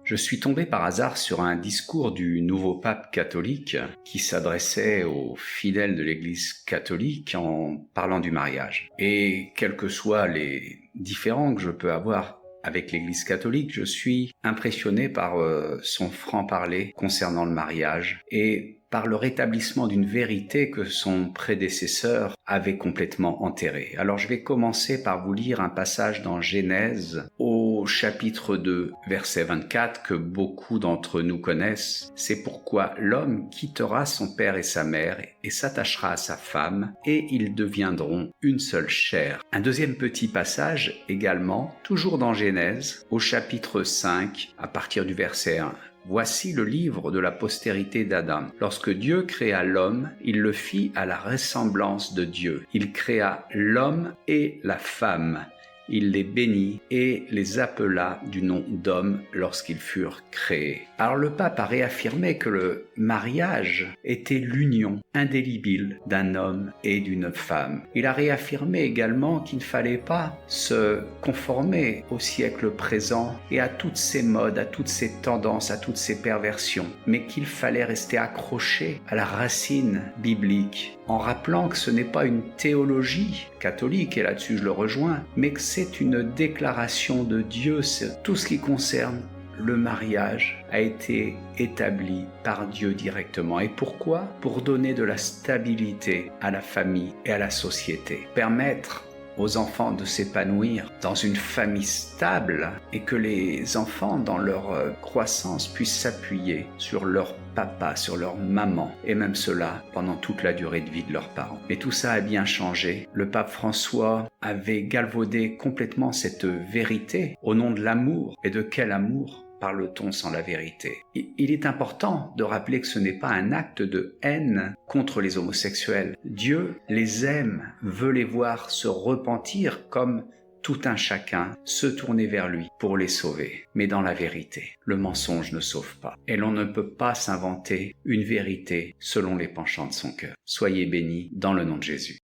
Je suis tombé par hasard sur un discours du nouveau pape catholique qui s'adressait aux fidèles de l'Église catholique en parlant du mariage. Et quels que soient les différends que je peux avoir avec l'Église catholique, je suis impressionné par son franc-parler concernant le mariage et par le rétablissement d'une vérité que son prédécesseur avait complètement enterrée. Alors je vais commencer par vous lire un passage dans Genèse au chapitre 2, verset 24 que beaucoup d'entre nous connaissent. C'est pourquoi l'homme quittera son père et sa mère et s'attachera à sa femme et ils deviendront une seule chair. Un deuxième petit passage également, toujours dans Genèse, au chapitre 5, à partir du verset 1. Voici le livre de la postérité d'Adam. Lorsque Dieu créa l'homme, il le fit à la ressemblance de Dieu. Il créa l'homme et la femme. Il les bénit et les appela du nom d'homme lorsqu'ils furent créés. Alors le pape a réaffirmé que le mariage était l'union indélébile d'un homme et d'une femme. Il a réaffirmé également qu'il ne fallait pas se conformer au siècle présent et à toutes ces modes, à toutes ces tendances, à toutes ces perversions, mais qu'il fallait rester accroché à la racine biblique, en rappelant que ce n'est pas une théologie catholique, et là-dessus je le rejoins, mais que c'est une déclaration de Dieu. C'est tout ce qui concerne le mariage a été établi par Dieu directement. Et pourquoi ? Pour donner de la stabilité à la famille et à la société. Permettre aux enfants de s'épanouir dans une famille stable et que les enfants, dans leur croissance, puissent s'appuyer sur leur papa, sur leur maman, et même cela pendant toute la durée de vie de leurs parents. Mais tout ça a bien changé. Le pape François avait galvaudé complètement cette vérité au nom de l'amour. Et de quel amour parle-t-on sans la vérité ? Il est important de rappeler que ce n'est pas un acte de haine contre les homosexuels. Dieu les aime, veut les voir se repentir comme tout un chacun, se tourner vers lui pour les sauver. Mais dans la vérité, le mensonge ne sauve pas. Et l'on ne peut pas s'inventer une vérité selon les penchants de son cœur. Soyez bénis dans le nom de Jésus.